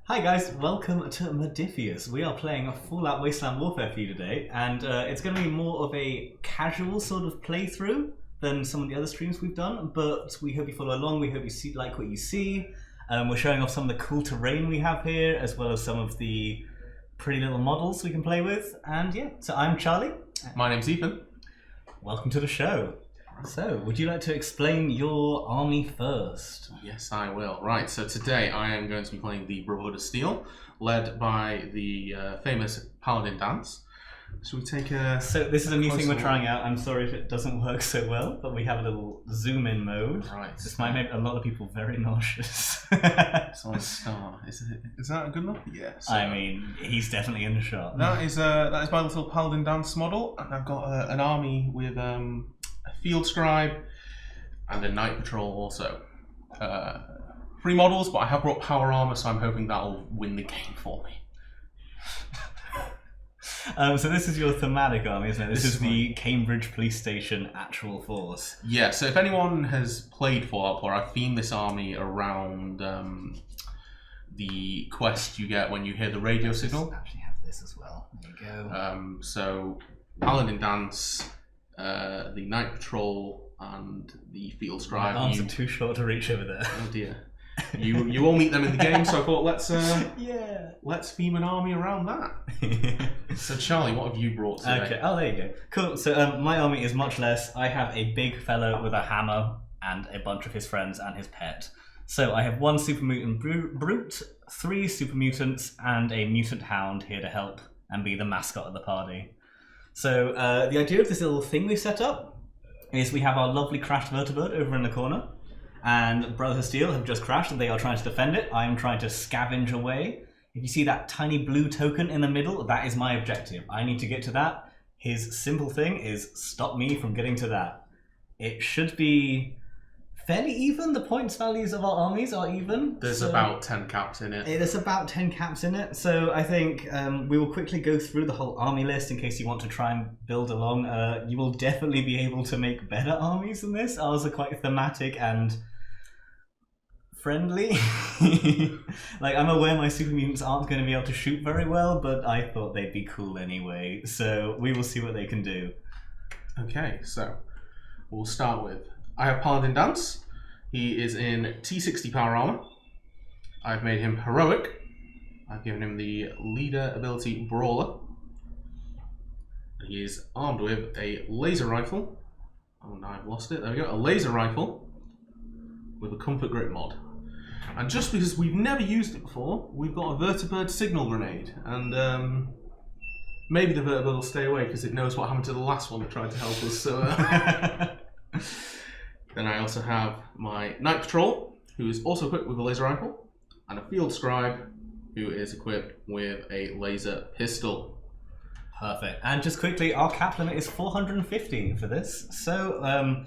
Hi guys, welcome to Modiphius. We are playing a Fallout Wasteland Warfare for you today, and it's going to be more of a casual sort of playthrough than some of the other streams we've done, but we hope you follow along, we hope you like what you see. We're showing off some of the cool terrain we have here, as well as some of the pretty little models we can play with, and yeah, so I'm Charlie. My name's Ethan. Welcome to the show. So, would you like to explain your army first? Yes, I will. Right, so today I am going to be playing the Brotherhood of Steel, led by the famous Paladin Danse. So we take a... So this is a new thing we're look. trying out. I'm sorry if it doesn't work so well, but we have a little zoom-in mode. Right. This might make a lot of people very nauseous. So I start. Is that good enough? Yes. I mean, he's definitely in the shot. That is my little Paladin Danse model, and I've got an army with a field scribe and a night patrol also. 3 models, but I have brought power armor, so I'm hoping that'll win the game for me. So this is your thematic army, isn't it? This is the Cambridge Police Station actual force. Yeah, so if anyone has played Fallout 4, I've themed this army around the quest you get when you hear the radio signal. Let's actually have this as well. There you go. So Paladin Danse, the Night Patrol, and the Field Scribe. My arms are too short to reach over there. Oh dear. You all meet them in the game, so I thought let's theme an army around that. So Charlie, what have you brought today? Okay, oh there you go. Cool, so my army is much less. I have a big fellow with a hammer and a bunch of his friends and his pet. So I have 1 Super Mutant Brute, 3 Super Mutants, and a Mutant Hound here to help and be the mascot of the party. So the idea of this little thing we've set up is we have our lovely crashed Vertibird over in the corner, and Brotherhood of Steel have just crashed and they are trying to defend it. I am trying to scavenge away. If you see that tiny blue token in the middle, that is my objective. I need to get to that. His simple thing is stop me from getting to that. It should be fairly even. The points values of our armies are even. There's about 10 caps in it. There's about 10 caps in it. So I think we will quickly go through the whole army list in case you want to try and build along. You will definitely be able to make better armies than this. Ours are quite thematic and friendly. Like, I'm aware my Super Mutants aren't going to be able to shoot very well, but I thought they'd be cool anyway. So we will see what they can do. Okay, so we'll start with, I have Paladin Danse. He is in T60 power armor. I've made him heroic. I've given him the leader ability Brawler. He is armed with a laser rifle. Oh no, I've lost it. There we go. A laser rifle with a comfort grip mod. And just because we've never used it before, we've got a Vertibird signal grenade. And maybe the Vertibird will stay away because it knows what happened to the last one that tried to help us. So then I also have my Night Patrol, who is also equipped with a laser rifle, and a Field Scribe, who is equipped with a laser pistol. Perfect. And just quickly, our cap limit is 450 for this. So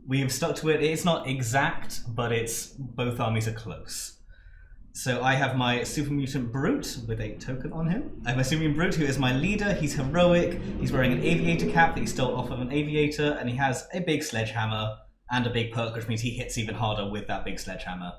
we've stuck to it. It's not exact, but both armies are close. So I have my Super Mutant Brute with a token on him. I have my Super Mutant Brute, who is my leader. He's heroic. He's wearing an aviator cap that he stole off of an aviator, and he has a big sledgehammer and a big perk, which means he hits even harder with that big sledgehammer.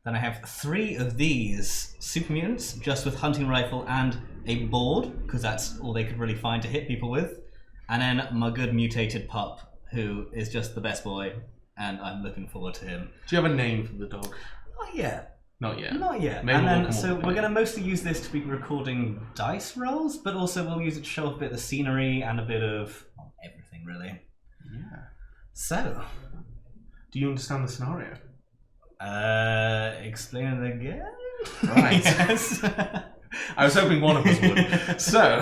Then I have 3 of these Super Mutants, just with hunting rifle and a board, because that's all they could really find to hit people with. And then my good mutated pup, who is just the best boy, and I'm looking forward to him. Do you have a name for the dog? Not yet. Not yet. Not yet. Maybe and we'll then, come so up we're with going to mostly use this to be recording dice rolls, but also we'll use it to show off a bit of the scenery and a bit of everything, really. Yeah. So, do you understand the scenario? Explain it again? Right. Yes. I was hoping one of us would. So,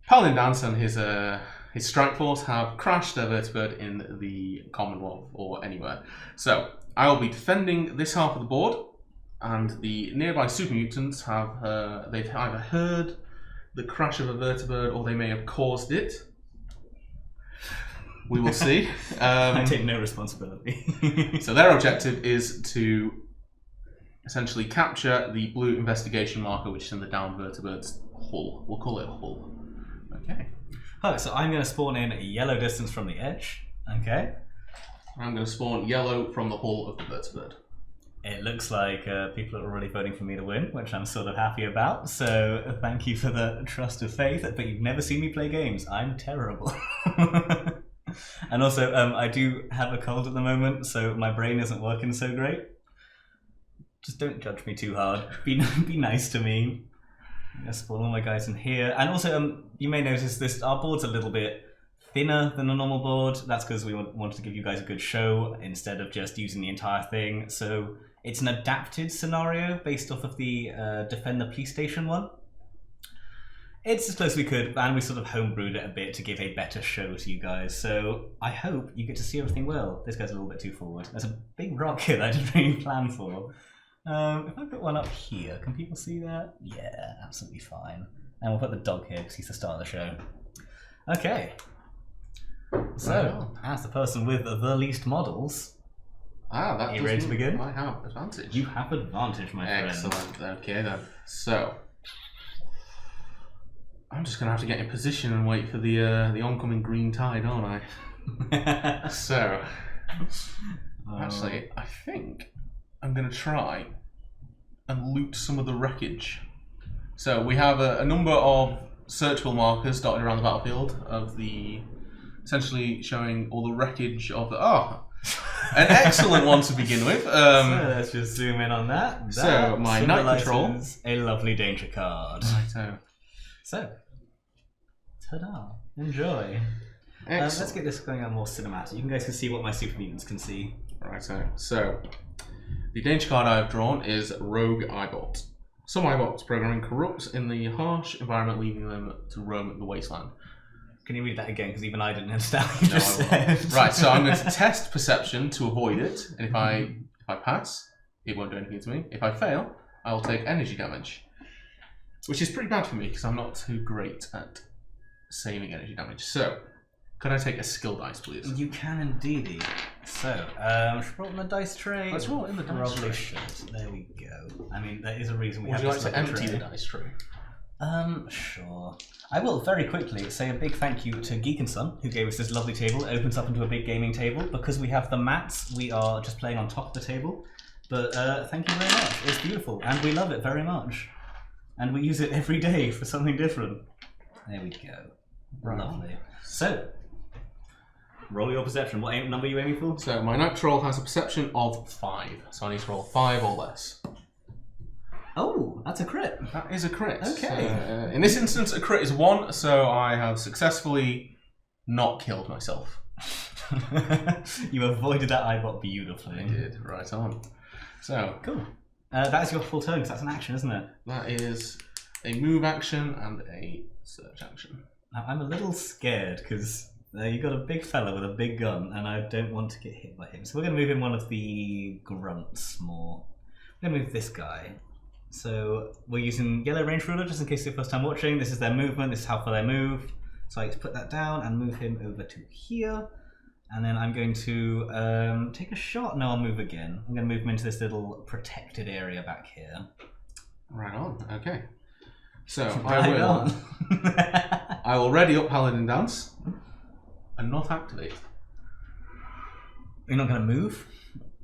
Paladin Danse and his strike force have crashed their Vertibird in the Commonwealth or anywhere. So, I will be defending this half of the board, and the nearby Super Mutants have they've either heard the crash of a Vertibird or they may have caused it. We will see. I take no responsibility. So their objective is to essentially capture the blue investigation marker, which is in the down Vertibird's hull. We'll call it a hull. Okay. Oh, so I'm going to spawn in a yellow distance from the edge. Okay. I'm going to spawn yellow from the hull of the Vertibird. It looks like people are already voting for me to win, which I'm sort of happy about. So thank you for the trust of faith. But you've never seen me play games. I'm terrible. And also, I do have a cold at the moment, so my brain isn't working so great. Just don't judge me too hard. Be nice to me. I'm gonna spawn all my guys in here. And also, you may notice this. Our board's a little bit thinner than a normal board. That's because we wanted to give you guys a good show instead of just using the entire thing. So it's an adapted scenario based off of the Defend the Police Station one. It's as close as we could, and we sort of homebrewed it a bit to give a better show to you guys. So I hope you get to see everything well. This goes a little bit too forward. There's a big rock here that I didn't really plan for. If I put one up here, can people see that? Yeah, absolutely fine. And we'll put the dog here because he's the star of the show. Okay. So, as the person with the least models, are you ready to begin? I have advantage. You have advantage, my friend. Excellent. Okay then. So, I'm just gonna have to get in position and wait for the oncoming green tide, aren't I? So, actually, I think I'm gonna try and loot some of the wreckage. So we have a number of searchable markers dotted around the battlefield of essentially showing all the wreckage of the an excellent one to begin with. So let's just zoom in on that. So my night patrol, a lovely danger card. Righto. So, ta-da! Enjoy. Let's get this going on more cinematic. You guys can see what my super mutants can see. Righto. So the danger card I have drawn is Rogue Eyebot. Some Eyebots programming corrupts in the harsh environment, leaving them to roam the wasteland. Can you read that again? Because even I didn't understand what you just said. Right, so I'm going to test perception to avoid it, and if I pass, it won't do anything to me. If I fail, I will take energy damage, which is pretty bad for me because I'm not too great at saving energy damage. So, could I take a skill dice, please? You can indeed. So, should we roll in the dice tray? Let's roll in the dice Probably tray. should. There we go. I mean, there is a reason we Would have you like this to like empty tray. the dice tray? Sure. I will very quickly say a big thank you to Geek & Son, who gave us this lovely table. It opens up into a big gaming table. Because we have the mats, we are just playing on top of the table. But thank you very much. It's beautiful, and we love it very much. And we use it every day for something different. There we go. Right. Lovely. So, roll your perception. What number are you aiming for? So my night patrol has a perception of 5, so I need to roll 5 or less. Oh, that's a crit. That is a crit. Okay. So, in this instance, a crit is 1, so I have successfully not killed myself. You avoided that eyebot beautifully. I did. Right on. So Cool. That is your full turn, because that's an action, isn't it? that is a move action and a search action. Now, I'm a little scared, because you've got a big fella with a big gun, and I don't want to get hit by him. So we're going to move in one of the grunts more. We're going to move this guy. So we're using yellow range ruler, just in case it's your first time watching. This is their movement, this is how far they move. So I just put that down and move him over to here. And then I'm going to take a shot. No, I'll move again. I'm going to move him into this little protected area back here. Right on. Okay. So Right on. I will ready up Paladin Danse and not activate. You're not going to move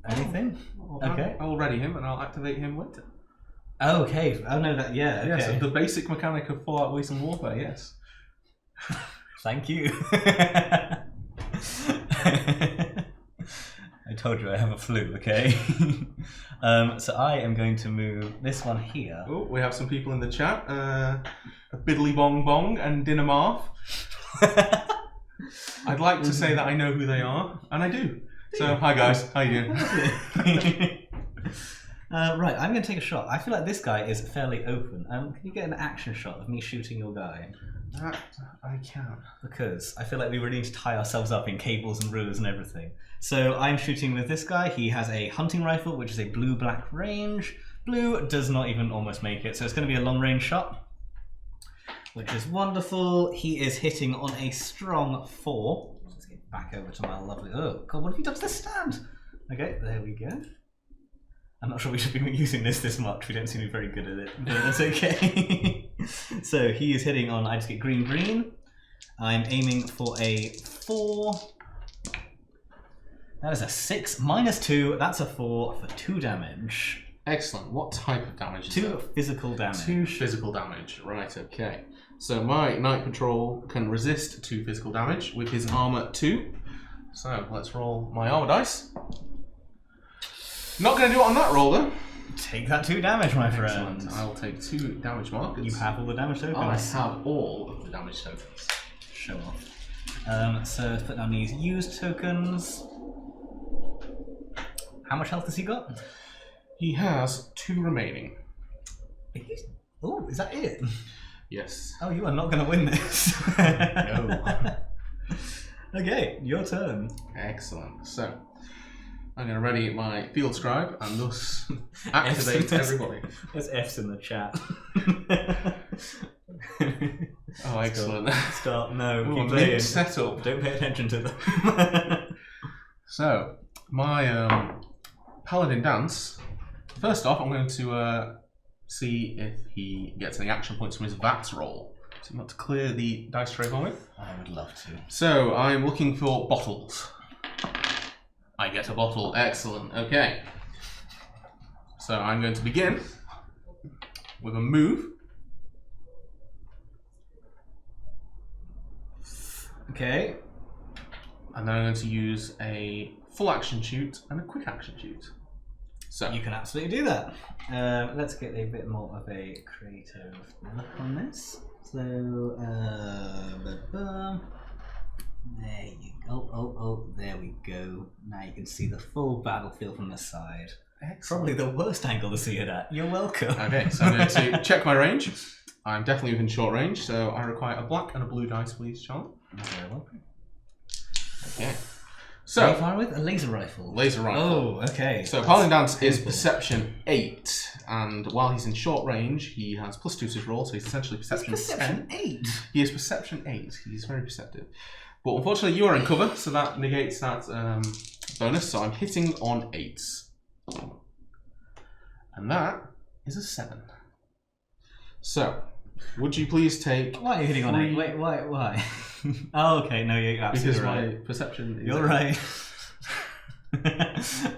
anything? Okay. I will ready him and I'll activate him later. Oh, okay. Oh, no, that, yeah, okay. Yes, the basic mechanic of Fallout Wasteland Warfare, yes. Thank you. I told you I have a flu, okay? So I am going to move this one here. Oh, we have some people in the chat. A Biddly Bong Bong and Dinamarth. I'd like to say that I know who they are, and I do. So, hi guys, how you doing? Right, I'm going to take a shot. I feel like this guy is fairly open. Can you get an action shot of me shooting your guy? That I can. Because I feel like we really need to tie ourselves up in cables and rulers and everything. So I'm shooting with this guy. He has a hunting rifle, which is a blue-black range. Blue does not even almost make it, so it's going to be a long-range shot, which is wonderful. He is hitting on a strong 4. Let's get back over to my lovely... Oh, God, what have you done to this stand? Okay, there we go. I'm not sure we should be using this much. We don't seem to be very good at it, but that's okay. So he is hitting on, I just get green, green. I'm aiming for a 4. That is a 6 minus 2. That's a 4 for 2 damage. Excellent. What type of damage is 2 that? physical damage. 2 physical damage. Right, okay. So my Knight Patrol can resist 2 physical damage with his armor 2. So let's roll my armor dice. Not going to do it on that roll though. Take that 2 damage, my friend. Excellent. I'll take 2 damage markers. You have all the damage tokens. I have all of the damage tokens. Show off. So let's put down these used tokens. How much health has he got? He has 2 remaining. Oh, is that it? Yes. Oh, you are not going to win this. No. Okay, your turn. Excellent. So I'm going to ready my field scribe and thus activate everybody. There's F's in the chat. Oh, excellent. Start. No, Ooh, keep playing. Setup. Don't pay attention to them. So my Paladin Danse. First off, I'm going to see if he gets any action points from his VATS roll. So you want to clear the dice tray for me? I would love to. So I'm looking for bottles. I get a bottle. Excellent. Okay. So I'm going to begin with a move. Okay. And then I'm going to use a full action shoot and a quick action shoot. So You can absolutely do that. Let's get a bit more of a creative look on this. So, there you go. Oh, there we go. Now you can see the full battlefield from the side. excellent. Probably the worst angle to see it at. You're welcome. Okay, so I'm going to check my range. I'm definitely within short range, so I require a black and a blue dice, please, Charlie. You're very welcome. Okay. So, So, far with a laser rifle. laser rifle. Oh, okay. So Paladin Danse is painful. Perception 8, and while he's in short range, he has +2 to his roll, so he's essentially Perception 10. 8. He is Perception 8. He's very perceptive. But unfortunately, you are in cover, so that negates that bonus. So I'm hitting on 8s, and that is a 7. So, would you please take? Why are you hitting on 8? Wait, why? Oh, okay. No, you're absolutely Because right. my perception is. You're right.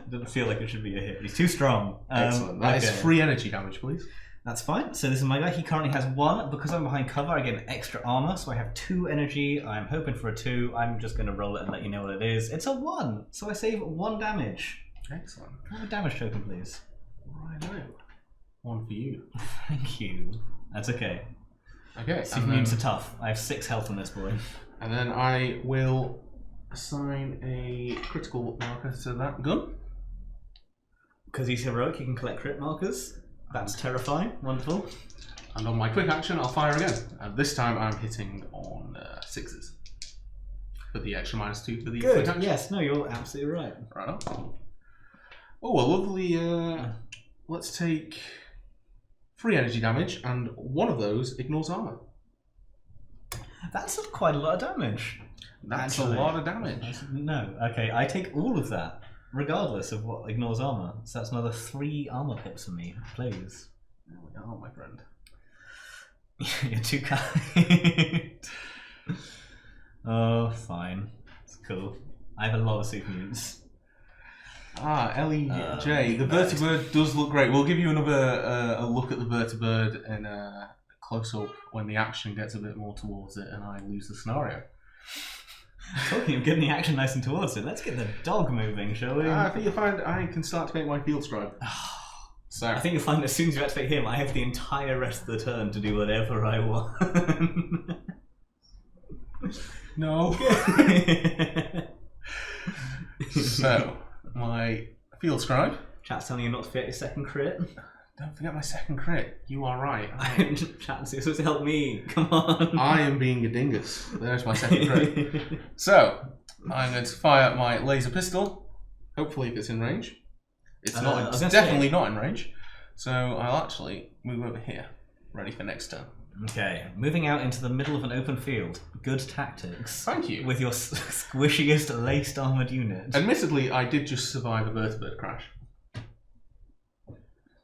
Doesn't feel like it should be a hit. He's too strong. Excellent. That is okay. free energy damage, please. That's fine. So this is my guy. He currently has 1. Because I'm behind cover, I get an extra armor. So I have 2 energy. I'm hoping for a 2. I'm just going to roll it and let you know what it is. It's a 1. So I save 1 damage. Excellent. Can I have a damage token, please? Right now. 1 for you. Thank you. That's okay. Okay. Super mutants are tough. I have 6 health on this boy. And then I will assign a critical marker to that gun. Because he's heroic, he can collect crit markers. That's terrifying. Wonderful. And on my quick action, I'll fire again. And this time I'm hitting on 6s. For the extra -2 for the quick Good. action. Yes. No, you're absolutely right. Right on. Oh, a lovely... let's take 3 energy damage, and 1 of those ignores armor. That's quite a lot of damage. That's Actually, a lot of damage. No. Okay, I take all of that, regardless of what ignores armor. So that's another 3 armor pips for me, please. There we are, my friend. You're too kind. Oh, fine. It's cool. I have a lot of super mutants. Ah, LEJ. The Vertibird does look great. We'll give you another a look at the Vertibird in a close-up when the action gets a bit more towards it and I lose the scenario. Talking of getting the action nice and towards it, let's get the dog moving, shall we? I think you'll find I can start to make my field scribe. So I think you'll find as soon as you activate him, I have the entire rest of the turn to do whatever I want. no. So my field scribe. Chat's telling you not to forget your second crit. Don't forget my second crit. You are right. Chat's supposed to help me. Come on. I am being a dingus. There's my second crit. So I'm going to fire my laser pistol. Hopefully, if it's in range. It's not. It's definitely not in range. So I'll actually move over here, ready for next turn. Okay, moving out into the middle of an open field. Good tactics. Thank you. With your squishiest laced armored unit. Admittedly, I did just survive a Vertibird crash.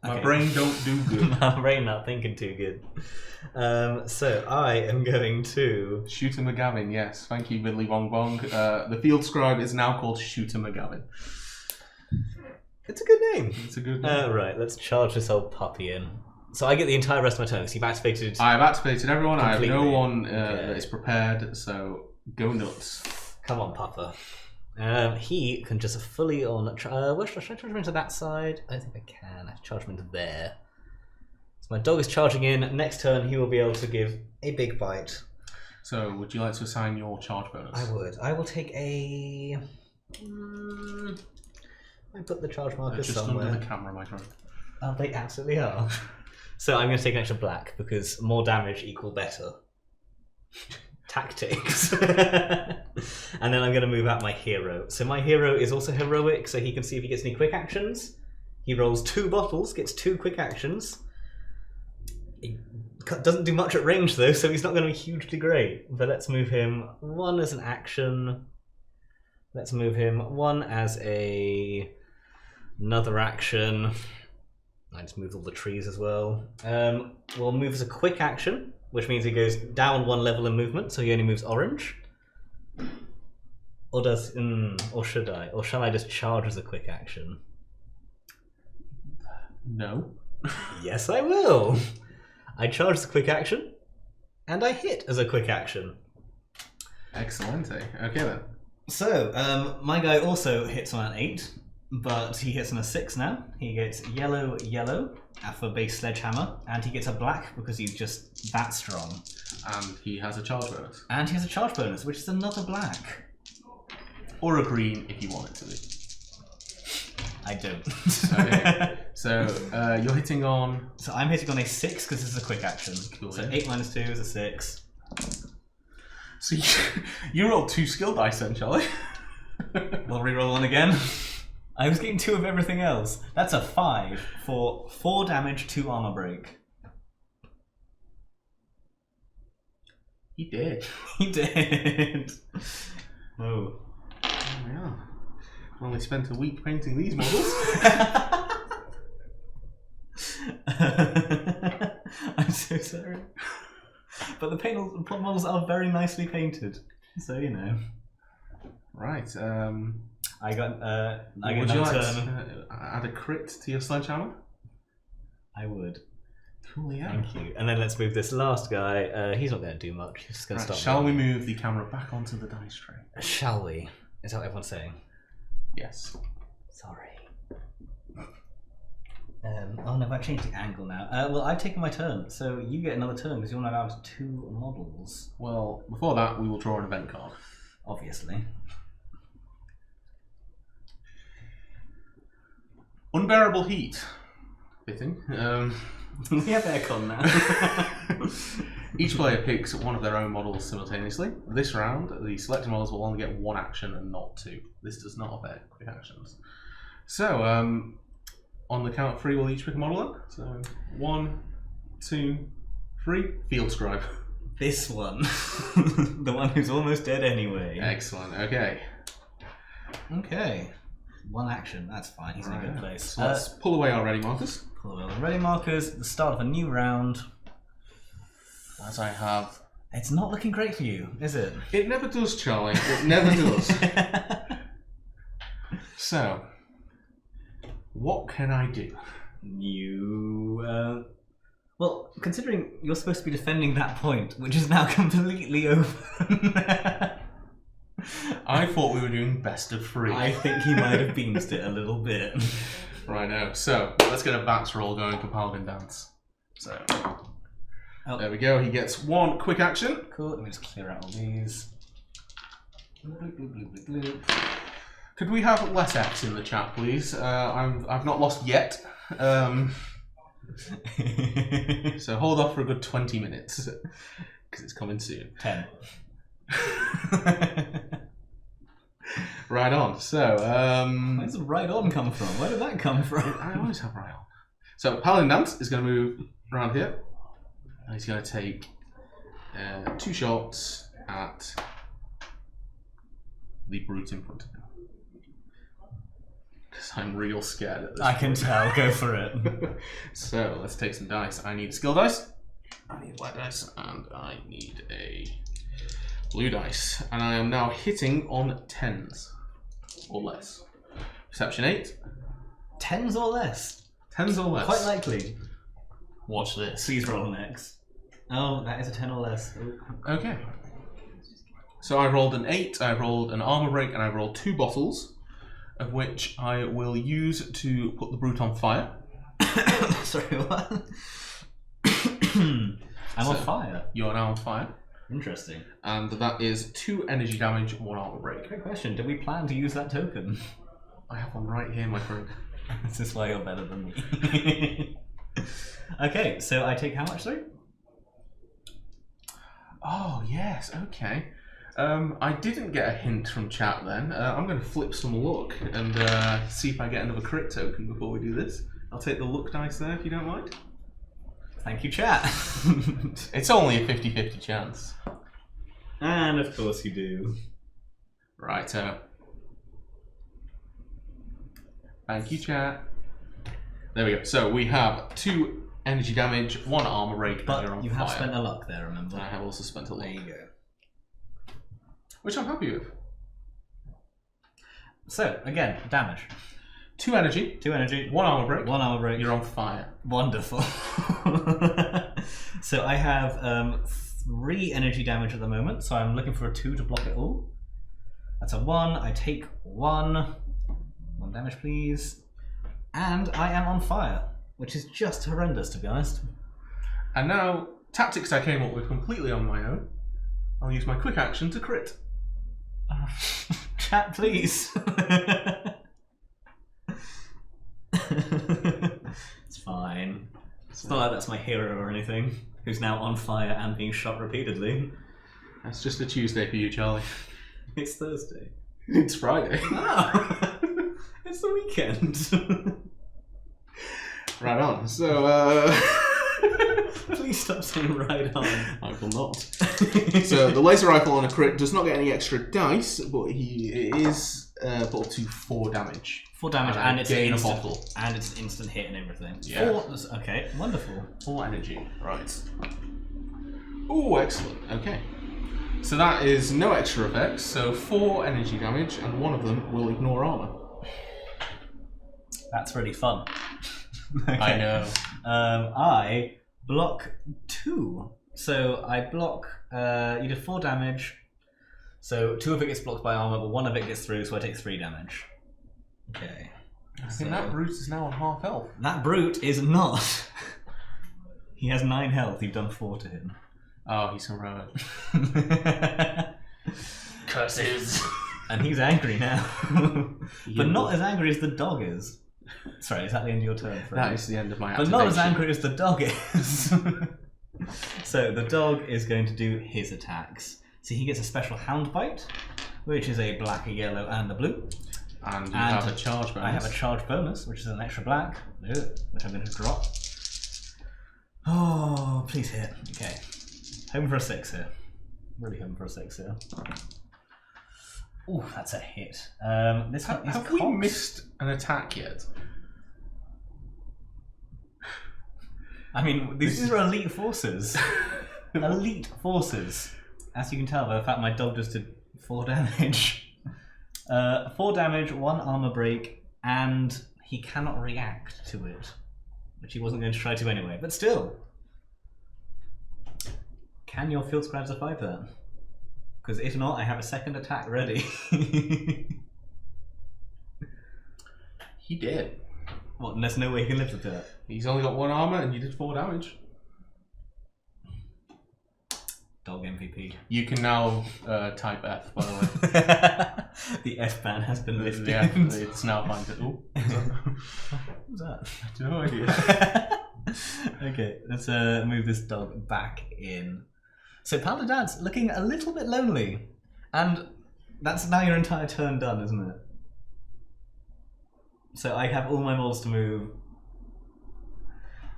My brain don't do good. My brain not thinking too good. So I am going to... Shooter McGavin, yes. Thank you, Billy Bong Bong. The field scribe is now called Shooter McGavin. It's a good name. It's a good name. Right, let's charge this old puppy in. So I get the entire rest of my turn, because you've activated... I've activated everyone. Completely. I have no one that is prepared, so go nuts. Come on, Papa. He can just fully on... where should I charge him into that side? I don't think I can. I have to charge him into there. So my dog is charging in. Next turn, he will be able to give a big bite. So, would you like to assign your charge bonus? I would. I will take a... I put the charge markers just somewhere. under the camera, my friend. Oh, they absolutely are. So I'm going to take an extra black, because more damage equal better. Tactics. And then I'm going to move out my hero. So my hero is also heroic, so he can see if he gets any quick actions. He rolls 2 bottles, gets 2 quick actions. He doesn't do much at range though, so he's not going to be hugely great. But let's move him 1 as an action. Let's move him 1 as another action. I just moved all the trees as well. We'll move as a quick action, which means he goes down 1 level in movement, so he only moves orange. Or does... or should I? Or shall I just charge as a quick action? No. Yes, I will! I charge as a quick action, and I hit as a quick action. Excellent. Okay then. So, my guy also hits on an 8, but he hits on a 6 now. He gets yellow for base sledgehammer, and he gets a black because he's just that strong. And he has a charge bonus. And he has a charge bonus, which is another black. Or a green if you want it to be. I don't. Okay. So you're hitting on... So I'm hitting on a 6 because this is a quick action. Cool, So yeah. 8 minus 2 is a 6. So you rolled 2 skill dice then, shall I? We'll reroll 1 again. I was getting 2 of everything else. That's a 5 for 4 damage, 2 armor break. He did. He did. Oh. Yeah. Only spent a week painting these models. I'm so sorry. But the models are very nicely painted, so you know. Right. I got would you like turn. to add a crit to your sledgehammer? I would. Cool, yeah. Thank you. And then let's move this last guy. He's not going to do much. He's just going to stop. Shall we move the camera back onto the dice tray? Shall we? Is that what everyone's saying? Yes. Sorry. Oh no, I've changed the angle now. Well, I've taken my turn, so you get another turn because you're now down to 2 models. Well, before that, we will draw an event card. Obviously. Unbearable heat. Fitting. We have aircon now. Each player picks one of their own models simultaneously. This round, the selected models will only get 1 action and not 2. This does not affect quick actions. So, on the count of 3, we'll each pick a model then. So, 1, 2, 3. Field scribe. This one. The one who's almost dead anyway. Excellent, okay. Okay. 1 action, that's fine. He's in a good place. So let's pull away our ready markers. Pull away the ready markers, the start of a new round. As I have... It's not looking great for you, is it? It never does, Charlie. It never does. So, what can I do? Well, considering you're supposed to be defending that point, which is now completely open. I thought we were doing best of 3. I think he might have beansed it a little bit. Right now. So, let's get a bats roll going for Paladin Danse. So, there we go. He gets 1 quick action. Cool, let me just clear out all these. Bloop, bloop, bloop, bloop, bloop. Could we have less F's in the chat, please? I've not lost yet. So hold off for a good 20 minutes, because it's coming soon. 10. Right on. So, where does right on come from? Where did that come from? I always have right on. So Paladin Danse is going to move around here. And he's going to take 2 shots at the brute in front of him. Because I'm real scared at this I point. can tell. Go for it. So let's take some dice. I need skill dice, I need white dice, and I need a blue dice. And I am now hitting on 10s or less. Perception 8. 10s or less? 10s or less. Quite likely. Watch this. Please roll an X. Oh, that is a 10 or less. Ooh. Okay. So I rolled an 8, I rolled an armor break, and I rolled 2 bottles, of which I will use to put the brute on fire. Sorry, what? I'm on fire. You're now on fire. Interesting. And that is 2 energy damage, 1 armor break. Great question. Did we plan to use that token? I have one right here, my friend. This is why you're better than me. Okay, so I take how much, sorry? Oh, yes, okay. I didn't get a hint from chat then. I'm going to flip some luck and see if I get another crit token before we do this. I'll take the luck dice there if you don't mind. Thank you, chat. It's only a 50-50 chance. And of course you do. Right, thank you, chat. There we go. So we have 2 energy damage, 1 armor break, and you're on But you fire. have spent a luck there, remember? And I have also spent a luck. There you go. Which I'm happy with. So, again, damage. 2 energy, 2 energy, 1 armor break. 1 armor break. You're on fire. Wonderful. So I have 3 energy damage at the moment, so I'm looking for a 2 to block it all. That's a 1. I take 1. 1 damage, please. And I am on fire, which is just horrendous, to be honest. And now, tactics I came up with completely on my own. I'll use my quick action to crit. Chat, please. It's fine. It's not like that's my hero or anything, who's now on fire and being shot repeatedly. That's just a Tuesday for you, Charlie. It's Thursday. It's Friday. Oh, it's the weekend. Right on. So, Please stop saying right on. I will not. So, the laser rifle on a crit does not get any extra dice, but he is put to 4 damage. 4 damage and it's an gain a instant, bottle. and it's an instant hit and everything. Yeah. 4, okay, wonderful. 4 energy. Right. Oh, excellent. Okay. So that is no extra effects. So 4 energy damage, and 1 of them will ignore armor. That's really fun. Okay. I know. I block 2. So I block. You did 4 damage. So 2 of it gets blocked by armor, but 1 of it gets through, so I take 3 damage. Okay. I think that brute is now on half health. That brute is not. He has 9 health. You've done 4 to him. Oh, he's heroic. Curses. And he's angry now. But not as angry as the dog is. Sorry, is that the end of your turn? That is the end of my But activation. not as angry as the dog is. So the dog is going to do his attacks. So he gets a special hound bite, which is a black, a yellow, and a blue. And you have a charge bonus. I have a charge bonus, which is an extra black, which I'm going to drop. Oh, please hit. Okay. Hoping for a 6 here. Really hoping for a 6 here. Ooh, that's a hit. This one is Have we cocked. missed an attack yet? I mean, these are elite forces. Elite forces. As you can tell by the fact my dog just did 4 damage. 4 damage, 1 armor break, and he cannot react to it. Which he wasn't going to try to anyway. But still. Can your field scribe survive that? Because if not, I have a second attack ready. He did. What, and there's no way he can live with that? He's only got 1 armor and you did 4 damage. Dog MVP. You can now type F, by the way. The F ban has been lifted. Yeah, it's now fine to... Oh, What was that? I have no idea. Okay, let's move this dog back in. So Paladin Danse looking a little bit lonely. And that's now your entire turn done, isn't it? So I have all my models to move.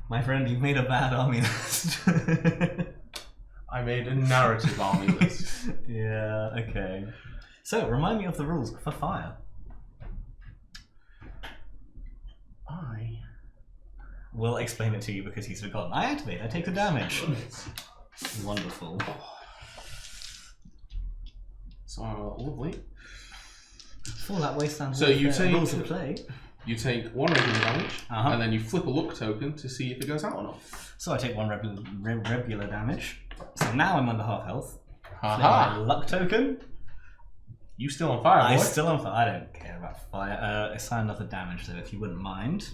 My friend, you've made a bad army list. I made a narrative army list. Yeah, okay. So, remind me of the rules for fire. will explain it to you because he's forgotten. I activate. I take the damage. Wonderful. So lovely. For that Wasteland. So you take rules of play. You take 1 regular damage, and then you flip a luck token to see if it goes out or not. So I take 1 regular damage. So now I'm under half health. Haha! My luck token. You still on fire, boy? I'm still on fire. I don't care about fire. Assign another damage though, if you wouldn't mind.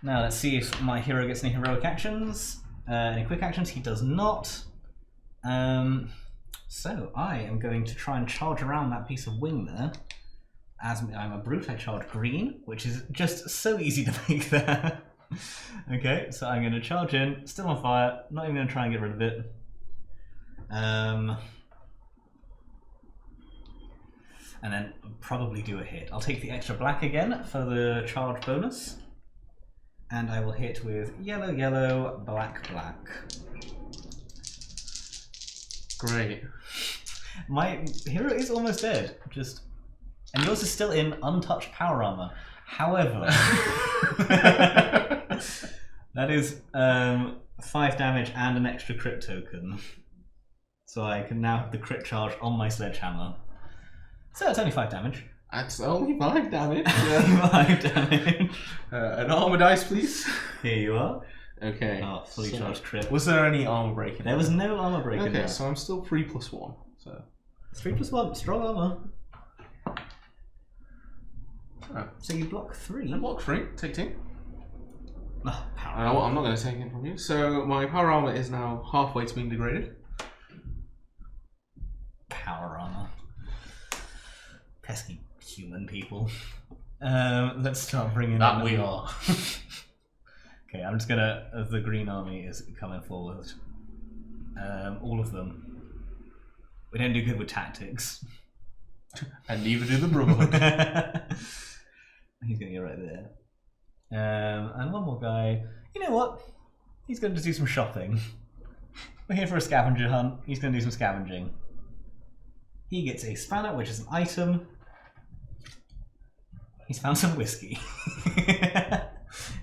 Now let's see if my hero gets any heroic actions. Any quick actions? He does not. So I am going to try and charge around that piece of wing there. As I'm a brute, I charge green, which is just so easy to make there. Okay, so I'm going to charge in, still on fire, not even going to try and get rid of it. And then probably do a hit. I'll take the extra black again for the charge bonus. And I will hit with yellow, yellow, black, black. Great. My hero is almost dead, and yours is still in untouched power armor. However, that is 5 damage and an extra crit token. So I can now have the crit charge on my sledgehammer. So it's only 5 damage. That's only 5 damage. 5 damage. An armor dice, please. Here you are. Okay. Oh, fully charged crit. Was there any armor breaking? There was no armor breaking. Okay, so I'm still 3+1. So 3+1, strong armor. Oh. So you block 3. I block 3, take 2. Oh, power I'm not going to take it from you. So my power armor is now halfway to being degraded. Power armor. Pesky human people. Let's start bringing That in we are. Okay, I'm just gonna. The green army is coming forward. All of them. We don't do good with tactics. And neither do the Brotherhood. He's gonna go right there. And one more guy. You know what? He's going to do some shopping. We're here for a scavenger hunt. He's going to do some scavenging. He gets a spanner, which is an item. He's found some whiskey.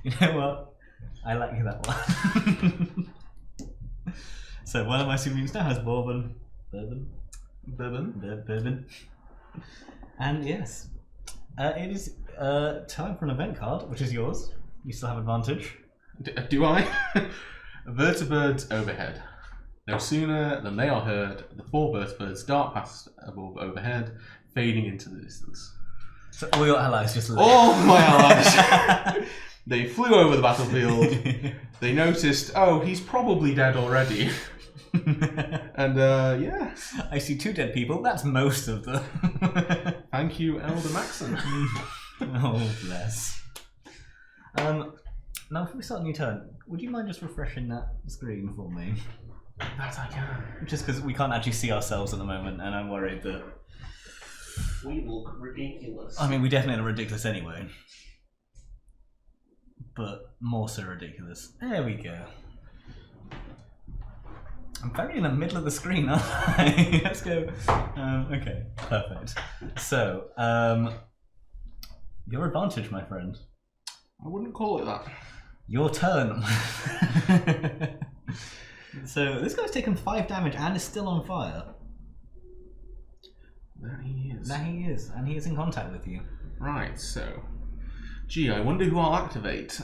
You know what? I like that one. So one of my super mutants now has bourbon. Bourbon. And yes, it is time for an event card, which is yours. You still have advantage. Do I? Vertibird's overhead. No sooner than they are heard, the 4 vertibirds dart past above overhead, fading into the distance. So all your allies just left. All my allies! They flew over the battlefield. They noticed, oh, he's probably dead already. And yeah. I see 2 dead people. That's most of them. Thank you, Elder Maxon. Oh, bless. Now, if we start a new turn, would you mind just refreshing that screen for me? That I can. Just because we can't actually see ourselves at the moment, and I'm worried that we look ridiculous. I mean, we definitely look ridiculous anyway. But more so ridiculous. There we go. I'm very in the middle of the screen, aren't I? Let's go. Okay, perfect. So, your advantage, my friend. I wouldn't call it that. Your turn. So, this guy's taken 5 damage and is still on fire. That he is. That he is, and he is in contact with you. Right, so. Gee, I wonder who I'll activate.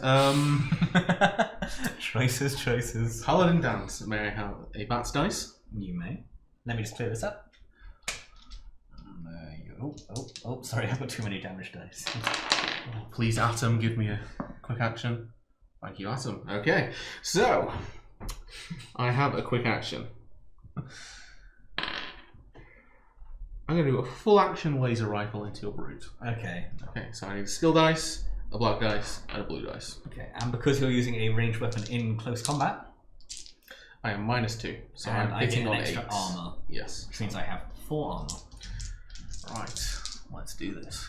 Choices. Paladin Danse. May I have a bats dice? You may. Let me just clear this up. Oh, sorry, I've got too many damage dice. Oh, please, Atom, give me a quick action. Thank you, Atom. Okay, so I have a quick action. I'm going to do a full action laser rifle into your brute. Okay. Okay, so I need a skill dice, a black dice, and a blue dice. Okay, and because you're using a ranged weapon in close combat, I am -2, so and I'm hitting I on get an extra 8. armor, Yes. which means I have 4 armor. Right, let's do this.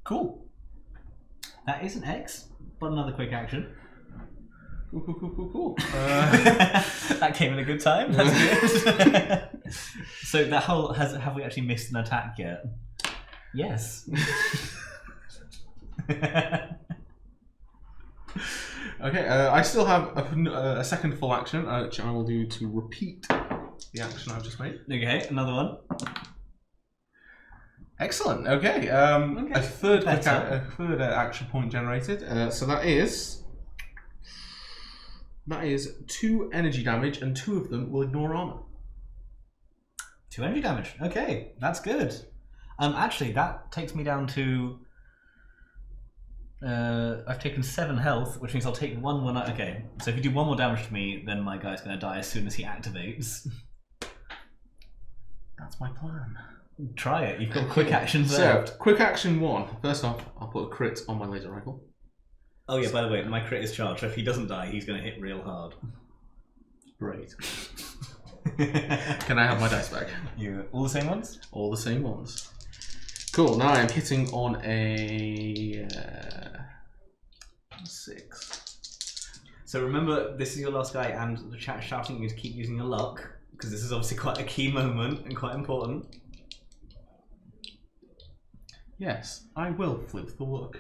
Cool. That is an X, but another quick action. Cool. That came in a good time. That's good. So that whole have we actually missed an attack yet? Yes. Okay, I still have a second full action, which I will do to repeat the action I've just made. Okay, another one. Excellent. Okay, a third action point generated. So that is 2 energy damage, and 2 of them will ignore armor. 2 energy damage. Okay, that's good. Actually, that takes me down to. I've taken 7 health, which means I'll take 1 when I. Okay, so if you do 1 more damage to me, then my guy's going to die as soon as he activates. That's my plan. Try it. You've got quick actions So, left. quick action 1. First off, I'll put a crit on my laser rifle. Oh yeah, by the way, my crit is charged, so if he doesn't die, he's going to hit real hard. Great. Can I have my dice back? You all the same ones? All the same ones. Cool, now I'm hitting on a 6. So remember, this is your last guy, and the chat shouting you to keep using your luck, because this is obviously quite a key moment and quite important. Yes, I will flip the luck.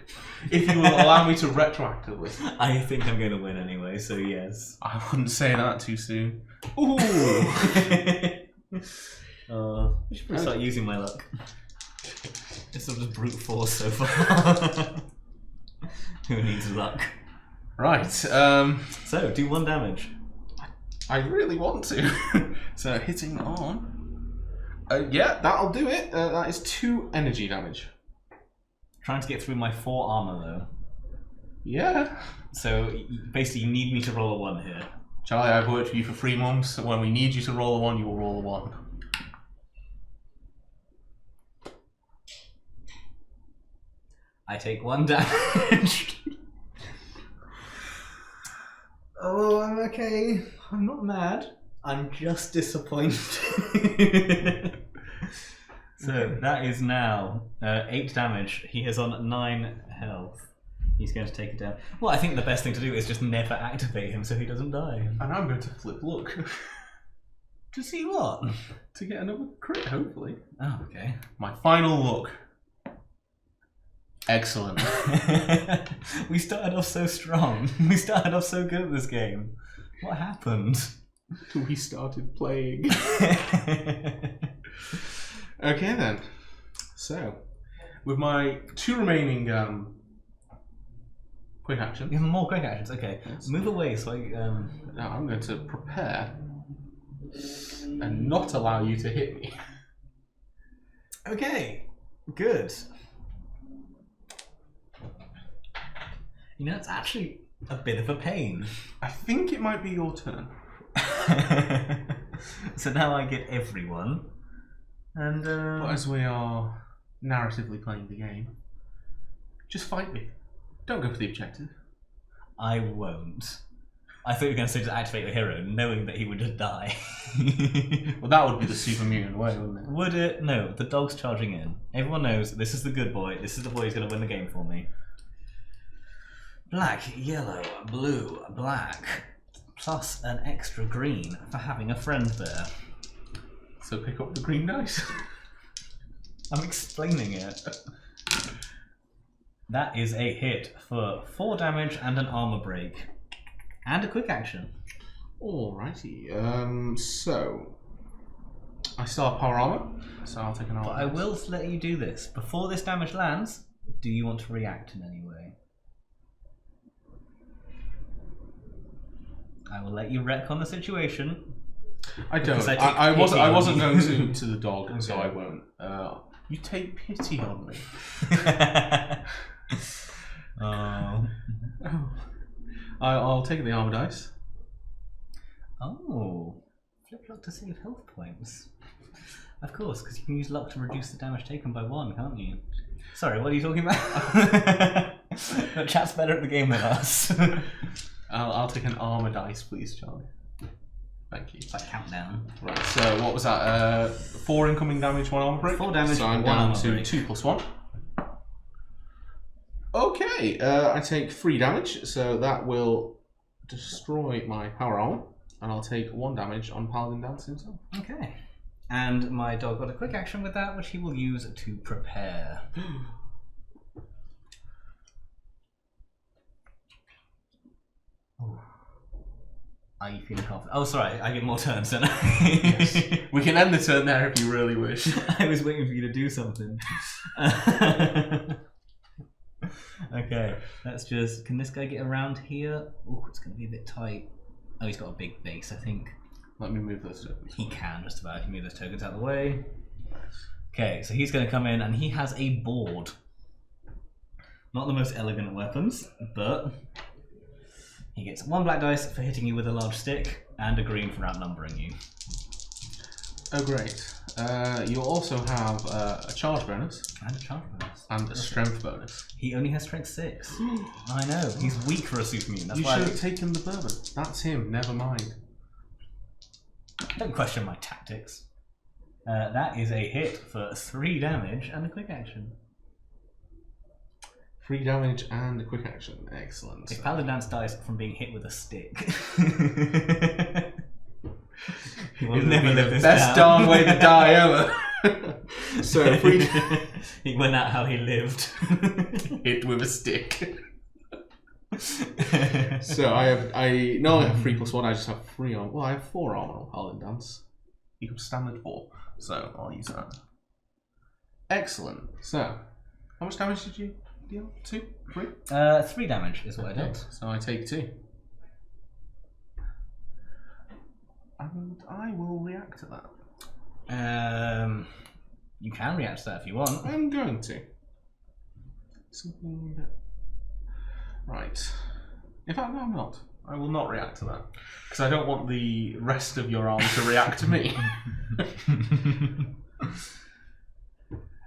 If you will allow me to retroactively. I think I'm going to win anyway, so yes. I wouldn't say that too soon. Ooh! I should probably start using my luck. It's sort of brute force so far. Who needs luck? Right, So, do 1 damage. I really want to. So, hitting on... yeah, that'll do it. That is 2 energy damage. Trying to get through my 4 armor, though. Yeah. So, basically, you need me to roll a 1 here. Charlie, I've worked for you for 3 months. So when we need you to roll a 1, you will roll a 1. I take 1 damage. Oh, I'm okay. I'm not mad. I'm just disappointed. So that is now 8 damage. He is on 9 health. He's going to take it down. Well, I think the best thing to do is just never activate him so he doesn't die. And I'm going to flip luck. To see what? To get another crit, hopefully. Oh, okay. My final look. Excellent. We started off so strong. We started off so good at this game. What happened? We started playing. Okay then. So, with my 2 remaining quick actions. You have more quick actions. Okay, yes. Move away so I. Now I'm going to prepare and not allow you to hit me. Okay, good. You know, it's actually a bit of a pain. I think it might be your turn. So now I get everyone. And But as we are narratively playing the game, just fight me. Don't go for the objective. I won't. I thought you were going to say just activate the hero, knowing that he would just die. Well, that would be the super mutant way, wouldn't it? Would it? No, the dog's charging in. Everyone knows this is the good boy. This is the boy who's going to win the game for me. Black, yellow, blue, black. Plus an extra green for having a friend there. So pick up the green dice. I'm explaining it. That is a hit for 4 damage and an armor break. And a quick action. Alrighty. So I still have power armor, so I'll take an armor. But I will let you do this. Before this damage lands, do you want to react in any way? I will let you wreck on the situation. I don't. I take I pity on wasn't you. going to the dog, Okay. so I won't. You take pity on me. Oh. I'll take the armor dice. Oh. Flip luck to save health points. Of course, because you can use luck to reduce the damage taken by 1, can't you? Sorry, what are you talking about? No, chat's better at the game than us. I'll take an armor dice, please, Charlie. Thank you. It's like countdown. Right, so what was that? 4 incoming damage, 1 armor break? 4 damage, so I'm 1 down armor to break. 2 plus 1. Okay, I take 3 damage, so that will destroy my power armor, and I'll take 1 damage on Paladin Danse himself. Okay. And my dog got a quick action with that, which he will use to prepare. Are you feeling confident? Oh, sorry, I get more turns, don't I? Yes. We can end the turn there if you really wish. I was waiting for you to do something. Okay, let's just... Can this guy get around here? Oh, it's going to be a bit tight. Oh, he's got a big base, I think. Let me move those tokens. He can, just about. He can move those tokens out of the way. Okay, so he's going to come in, and he has a board. Not the most elegant weapons, but... He gets 1 black dice for hitting you with a large stick, and a green for outnumbering you. Oh, great. You'll also have a charge bonus. And a charge bonus. And a strength bonus. He only has strength 6. I know. He's weak for a super mutant. That's You why should have taken the bourbon. That's him. Never mind. Don't question my tactics. That is a hit for 3 damage and a quick action. 3 damage and a quick action. Excellent. If Paladin Danse dies from being hit with a stick, he will never live this best down. darn way to die ever. So he went out how he lived. Hit with a stick. So I no longer have 3+1. I just have 3 armor. Well, I have 4 armor on Paladin Danse. Equals standard 4. So I'll use that. Excellent. So how much damage did you deal? 2? 3? 3 damage is what I did. So I take 2. And I will react to that. You can react to that if you want. I'm going to. Something that... Right. In fact, no, I'm not. I will not react to that. Because I don't want the rest of your arm to react to me.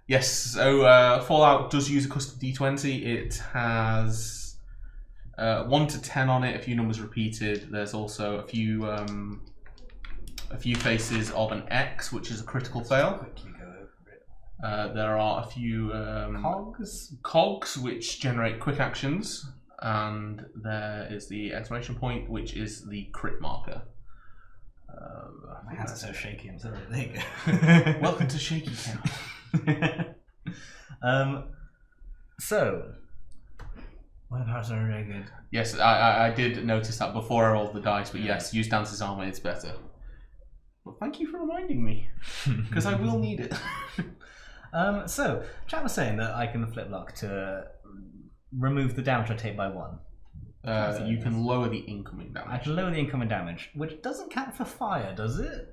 Yes, so Fallout does use a custom D20. It has 1 to 10 on it, a few numbers repeated. There's also a few faces of an X, which is a critical fail. Quickly go over it. There are a few cogs, which generate quick actions, and there is the exclamation point, which is the crit marker. My hands are so shaky. I'm sorry. There you go. Welcome to Shaky Count. So, one powers are very good. Yes, I did notice that before I rolled the dice, but yes, use Dance's armor, it's better. Well, thank you for reminding me, because I will need it. So, chat was saying that I can flip luck to remove the damage I take by 1. You can lower the incoming I damage. can lower the incoming damage, which doesn't count for fire, does it?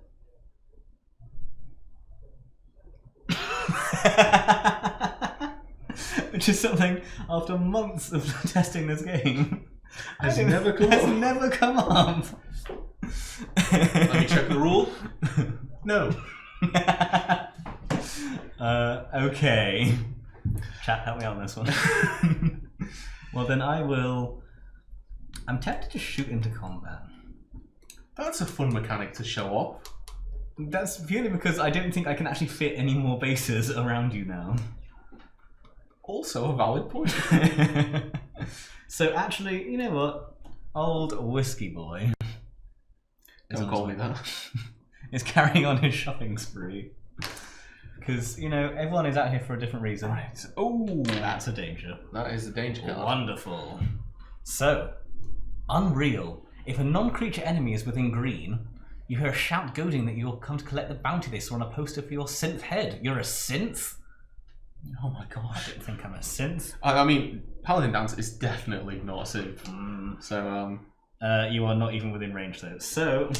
Which is something, after months of testing this game, Has never come up. never come up. Let me check the rule. No. Okay. Chat, help me out on this one. Well, then I will... I'm tempted to shoot into combat. That's a fun mechanic to show off. That's purely because I don't think I can actually fit any more bases around you now. Also a valid point. So actually, you know what? Old whiskey boy. Don't call me that. Is carrying on his shopping spree. Because, you know, everyone is out here for a different reason. Right. Oh, That's a danger. that is a danger card. Wonderful. So, Unreal. If a non-creature enemy is within green, you hear a shout goading that you'll come to collect the bounty they saw on a poster for your synth head. You're a synth? Oh my god. I don't think I'm a synth. I mean, Paladin Danse is definitely not a synth. So, You are not even within range though. So,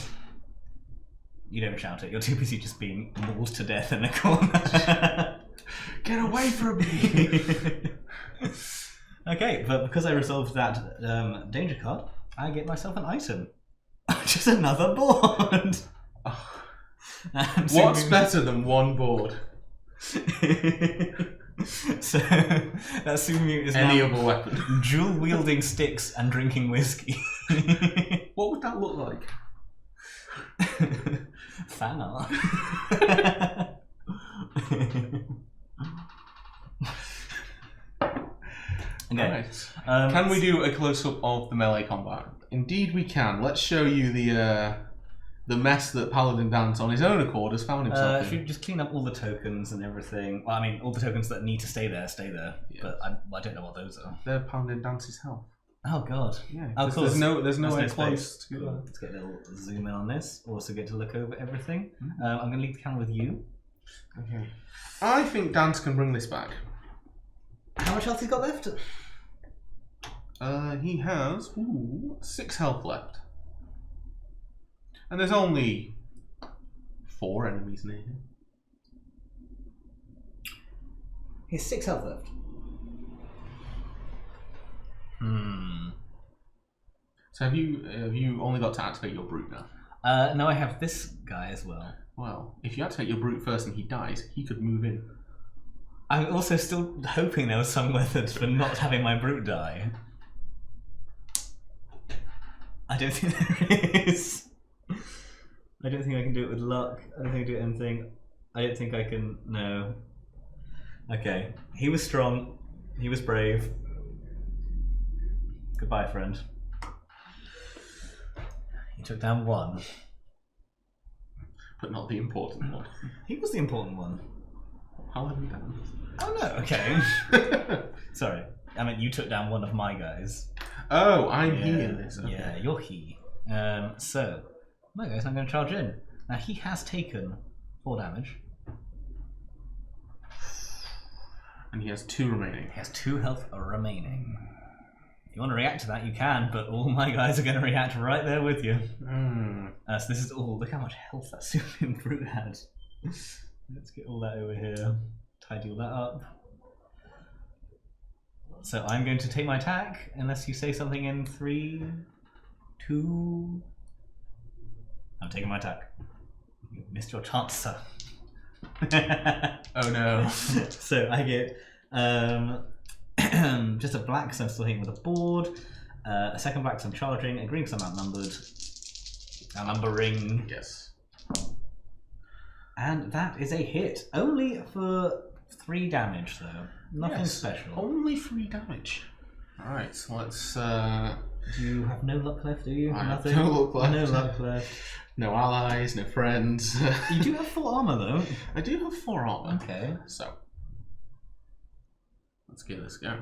you don't shout it. You're too busy just being mauled to death in a corner. get away from me! Okay, but because I resolved that danger card, I get myself an item. Just another board. What's better than one board? So that Super Mutant is Any now other weapon. dual wielding sticks and drinking whiskey. What would that look like? Fan art. Okay. Right. Can Can we do a close-up of the melee combat? Indeed we can. Let's show you the mess that Paladin Danse on his own accord has found himself should in. we just clean up all the tokens and everything? Well, I mean, all the tokens that need to stay there, stay there. Yeah. But I don't know what those are. They're Paladin Dance's health. Oh god. Yeah. Oh, cool. There's nowhere space. close to Cool. Let's get a little zoom in on this. Also get to look over everything. I'm going to leave the camera with you. Okay. I think Danse can bring this back. How much health he got left? He has 6 health left. And there's only 4 enemies near him. He has 6 health left. So have you only got to activate your brute now? No, I have this guy as well. Well, if you activate your brute first and he dies, he could move in. I'm also still hoping there was some method for not having my brute die. I don't think there is. I don't think I can do it with luck. I don't think I can do anything. I don't think I can. No. Okay. He was strong. He was brave. Goodbye, friend. He took down 1. But not the important one. He was the important one. Paladin Danse. Oh no, okay. Sorry. I mean, you took down one of my guys. Oh, I'm he in this. Okay. Yeah, you're he. So, my guys, I'm going to charge in. Now, he has taken 4 damage. And he has 2 remaining. He has 2 health remaining. If you want to react to that, you can, but all my guys are going to react right there with you. So this is all. Look how much health that Super Brute had. Let's get all that over here. Tidy all that up. So I'm going to take my attack, unless you say something in 3, 2... I'm taking my attack. You missed your chance, sir. Oh no. So I get just a black, so I'm still hitting with a board. A second black, so I'm charging. A green, so I'm outnumbered. Outnumbering. Yes. And that is a hit. Only for 3 damage, though. Nothing Yes, special. Only 3 damage. Alright, so let's... You have no luck left, do you? I have Nothing? no luck left. No luck left. No allies, no friends. You do have full armor, though. I do have 4 armor. Okay. So, let's give this a go.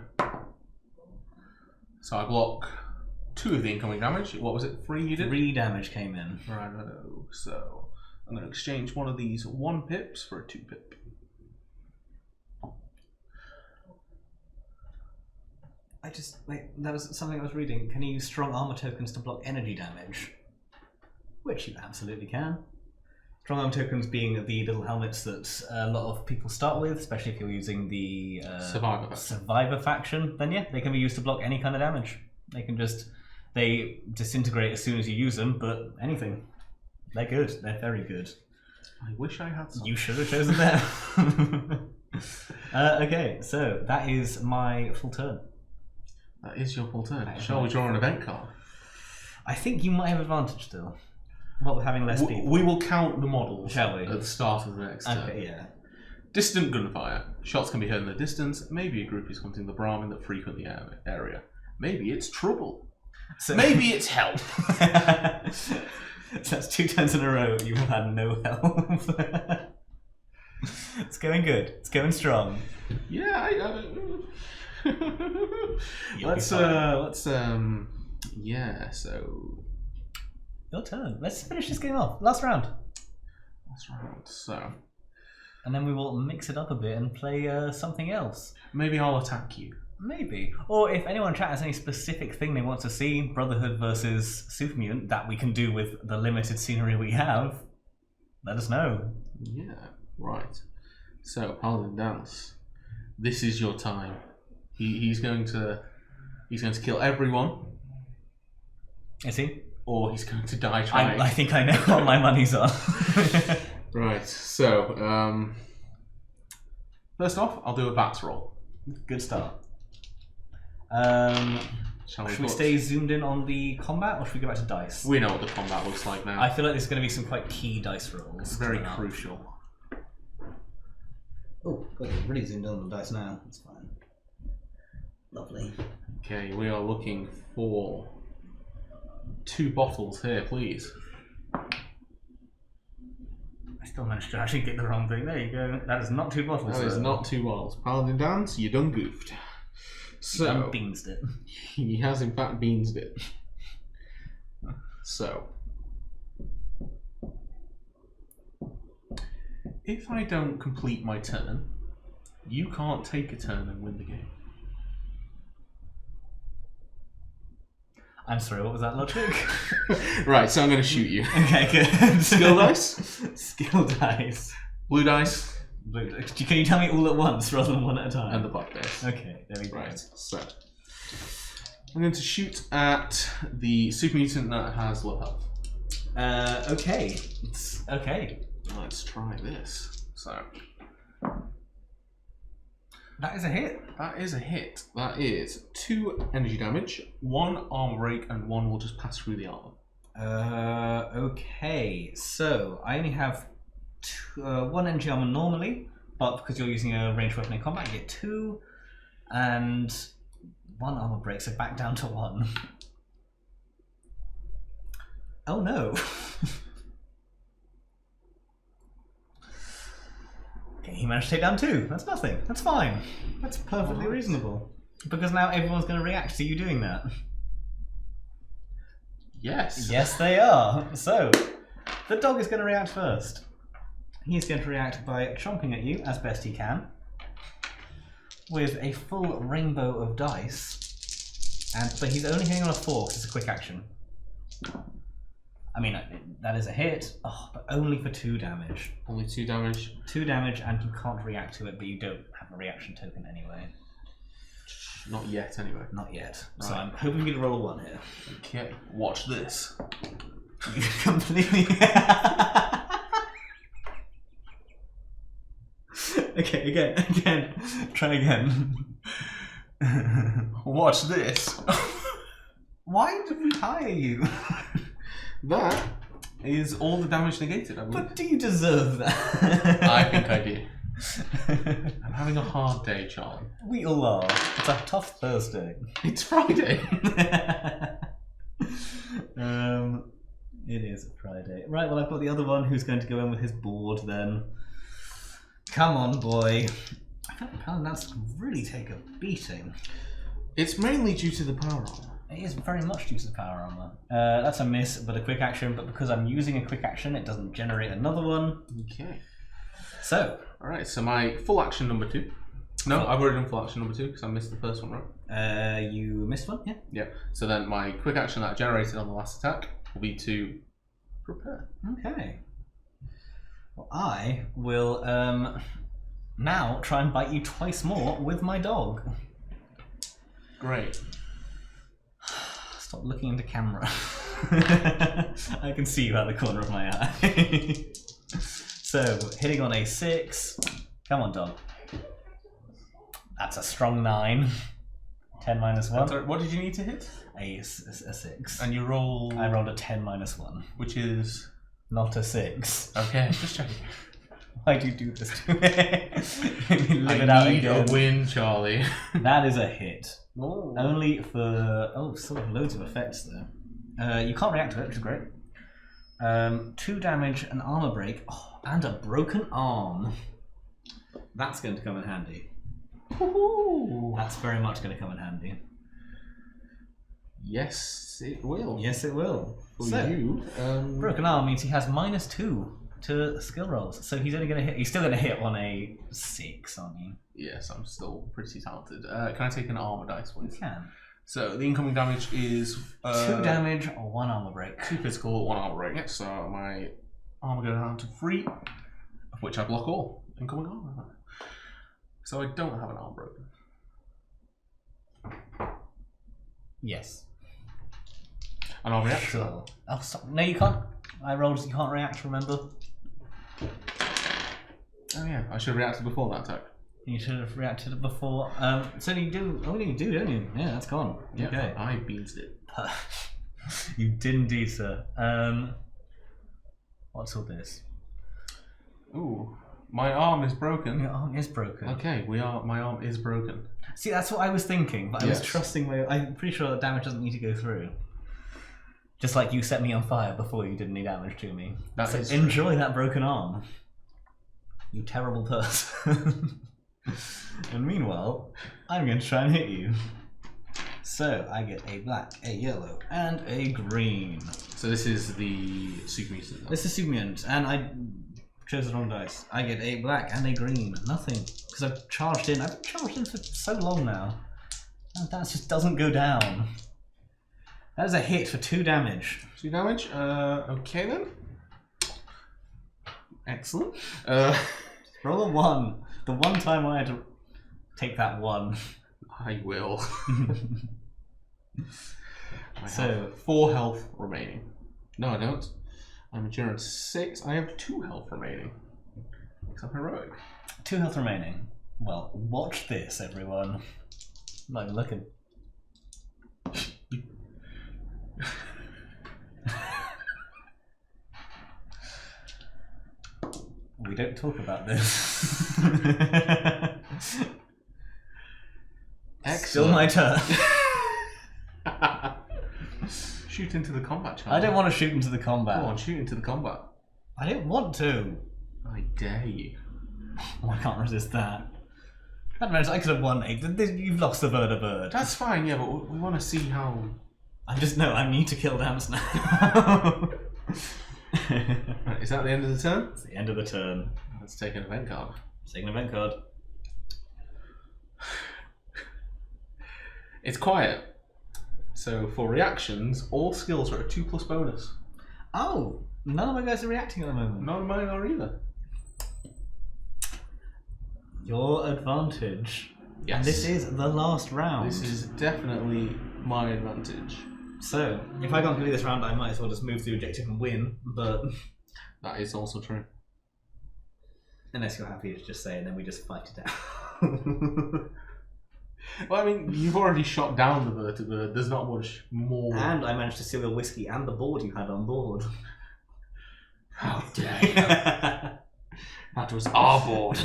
So I block 2 of the incoming damage. What was it? 3 you did? 3 damage came in. Right, so I'm going to exchange one of these 1 pips for a 2 pip. That was something I was reading. Can you use strong armor tokens to block energy damage? Which you absolutely can. Strong armor tokens being the little helmets that a lot of people start with, especially if you're using the Survivor faction, then yeah, they can be used to block any kind of damage. They disintegrate as soon as you use them, but anything. They're good. They're very good. I wish I had some. You should have chosen them. Okay, so that is my full turn. That is your full turn. Shall we draw an event card? I think you might have advantage still. What with having less people? We will count the models, shall we? at the start of the next turn. Okay, yeah. Distant gunfire. Shots can be heard in the distance. Maybe a group is hunting the Brahmin that frequent the area. Maybe it's trouble. So, maybe it's help. So that's 2 turns in a row. You have had no help. It's going good. It's going strong. Yeah, yeah, so your turn. Let's finish this game off. Last round. So and then we will mix it up a bit and play something else. Maybe I'll attack you. Maybe. Or if anyone in chat has any specific thing they want to see, Brotherhood versus Super Mutant, that we can do with the limited scenery we have, let us know. Yeah, right. So, Paladin Danse, this is your time. He's going to kill everyone. Is he? Or he's going to die trying. I think I know what my money's on. Right, so, first off, I'll do a bats roll. Good start. Should we stay zoomed in on the combat, or should we go back to dice? We know what the combat looks like now. I feel like there's going to be some quite key dice rolls. It's very crucial. Oh, God, we're really zoomed in on the dice now. That's fine. Lovely. Okay, we are looking for 2 bottles here, please. I still managed to actually get the wrong thing. There you go. That is not 2 bottles. That is not 2 bottles. Paladin Danse, you done goofed. So Beansed it. he has in fact beansed it. So if I don't complete my turn, you can't take a turn and win the game. I'm sorry, what was that logic? Right, so I'm going to shoot you. Okay, good. Skill dice, Skill dice. blue dice, Can you tell me all at once rather than one at a time? and the black dice. Okay, there we go. Right, so I'm going to shoot at the super mutant that has low health. Okay. Okay. Let's try this. So That is a hit. that is a hit. That is 2 energy damage, 1 armor break, and 1 will just pass through the armor. Okay. So I only have 1 energy armor normally, but because you're using a ranged weapon in combat, you get 2, and 1 armor break, so back down to 1. Oh no. Okay, he managed to take down 2. That's nothing. That's fine. That's perfectly reasonable. Because now everyone's going to react to you doing that. Yes. Yes, they are. So, the dog is going to react first. He's going to react by chomping at you as best he can with a full rainbow of dice. But he's only hitting on a 4 because it's a quick action. I mean, that is a hit, but only for 2 damage. Only 2 damage. 2 damage, and you can't react to it, but you don't have a reaction token anyway. Not yet, anyway. Not yet. So Right. I'm hoping you to roll a 1 here. Okay, watch this. You completely. Okay, again. Try again. Watch this. Why did we hire you? That is all the damage negated, I believe. But do you deserve that? I think I do. I'm having a hard day, Charlie. We all are. It's a tough Thursday. It's Friday. It is Friday. Right, well I've got the other one who's going to go in with his board then. Come on, boy. I feel like Paladin Danse can really take a beating. It's mainly due to the power armor. It is very much due to the power armor. That's a miss, but a quick action. But because I'm using a quick action, it doesn't generate another one. Okay. So. Alright, so my full action number 2. No, I've already done full action number 2 because I missed the first one, right? You missed one, yeah? Yeah. So then my quick action that I generated on the last attack will be to prepare. Okay. Well, I will now try and bite you twice more with my dog. Great. Stop looking into camera. I can see you out the corner of my eye. So, hitting on a 6. Come on, dog. That's a strong 9. 10 minus 1. What did you need to hit? A 6. And you roll... I rolled a 10 minus 1. Which is... Not a 6. Okay, just checking. Why do you do this to me? Let me live it out I need again. a win, Charlie. That is a hit. Oh. Only for... Oh, still have loads of effects there. You can't react to it, which is great. 2 damage, an armor break, and a broken arm. That's going to come in handy. Woohoo! That's very much going to come in handy. Yes, it will. Yes, it will. For So, you, broken arm means he has -2 to skill rolls. So he's only going to hit... He's still going to hit on a 6, aren't you? Yes, I'm still pretty talented. Can I take an armor dice, You please? can. So the incoming damage is 2 damage or 1 armor break. 2 physical, 1 armor break. So my armor goes down to 3, of which I block all incoming armor. So I don't have an arm broken. Yes. And I'll react to that. Sure. Oh, stop. No, you can't. I rolled. You can't react. Remember. Oh yeah, I should have reacted before that attack. You should have reacted before. So you do. Oh, you do, don't you? Yeah, that's gone. Yeah, Okay. I beansed it. You did indeed, sir. What's all this? Ooh, my arm is broken. Your arm is broken. Okay, my arm is broken. See, that's what I was thinking, but I was Yes. trusting my. I'm pretty sure that damage doesn't need to go through. Just like you set me on fire before you did any damage to me. That So is enjoy that broken arm. You terrible person. And meanwhile, I'm going to try and hit you. So I get a black, a yellow, and a green. So this is the Super Mutant. This is Super Mutants, and I chose the wrong dice. I get a black and a green. Nothing. Because I've charged in. I've been charged in for so long now. And that just doesn't go down. That is a hit for 2 damage. 2 damage? Okay then. Excellent. Roll a 1. The one time I had to take that 1. I will. I So- have 4 health remaining. No, I don't. I'm endurance 6. I have 2 health remaining. Because I'm heroic. 2 health remaining. Well, watch this, everyone. I'm not even looking. We don't talk about this. Still my turn. Shoot into the combat challenge. I don't want to shoot into the combat. Go on, shoot into the combat. I don't want to. I dare you. Oh, I can't resist that. That means I could have won 8. You've lost the Vertibird. That's fine, yeah, but we want to see how... I need to kill Danse now. Right, is that the end of the turn? It's the end of the turn. Let's take an event card. Take an event card. It's quiet. So for reactions, all skills are a 2+ bonus. Oh, none of my guys are reacting at the moment. None of mine are either. Your advantage. Yes. And this is the last round. This is definitely my advantage. So, if I can't complete this round, I might as well just move the objective and win, but... That is also true. Unless you're happy to just say, and then we just fight it out. Well, I mean, you've already shot down the Vertibird. There's not much more. And I managed to steal the whiskey and the board you had on board. How dare you? That was our board.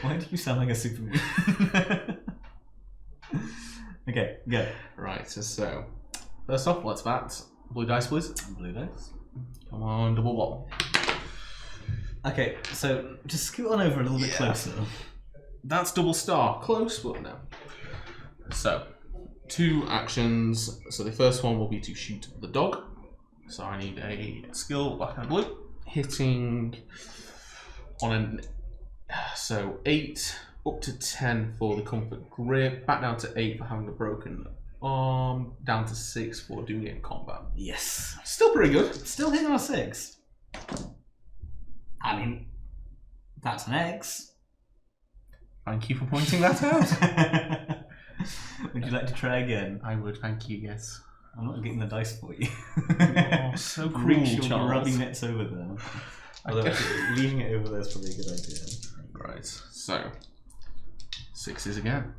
Why do you sound like a super mutant? Okay, go. Right, so first off, let's bat. Blue dice, please. Blue dice. Come on, double bottom. Okay, so just scoot on over a little bit closer. That's double star. Close, but no. So, 2 actions. So the first one will be to shoot the dog. So I need a skill black and blue. Hitting on an... So 8 up to 10 for the comfort grip. Back down to 8 for having a broken arm. Down to 6 for doing it in combat. Yes. Still pretty good. Still hitting on a 6. I mean, that's an X. Thank you for pointing that out. Would you like to try again? I would, thank you, yes. I'm not getting the dice for you. Oh, so cool, Reach your Charles. rubbing nets over there. Although actually, leaving it over there is probably a good idea. Right, so 6s again.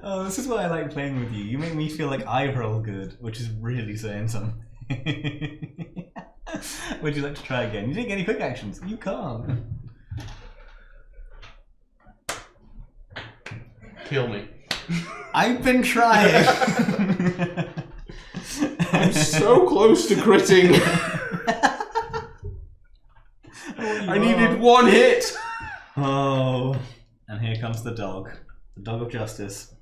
Oh, this is why I like playing with you. You make me feel like I roll good, which is really saying something. Would you like to try again? You didn't get any quick actions. You can't. Kill me. I've been trying. I'm so close to critting. I needed 1 hit. Oh, and here comes the dog. The dog of justice.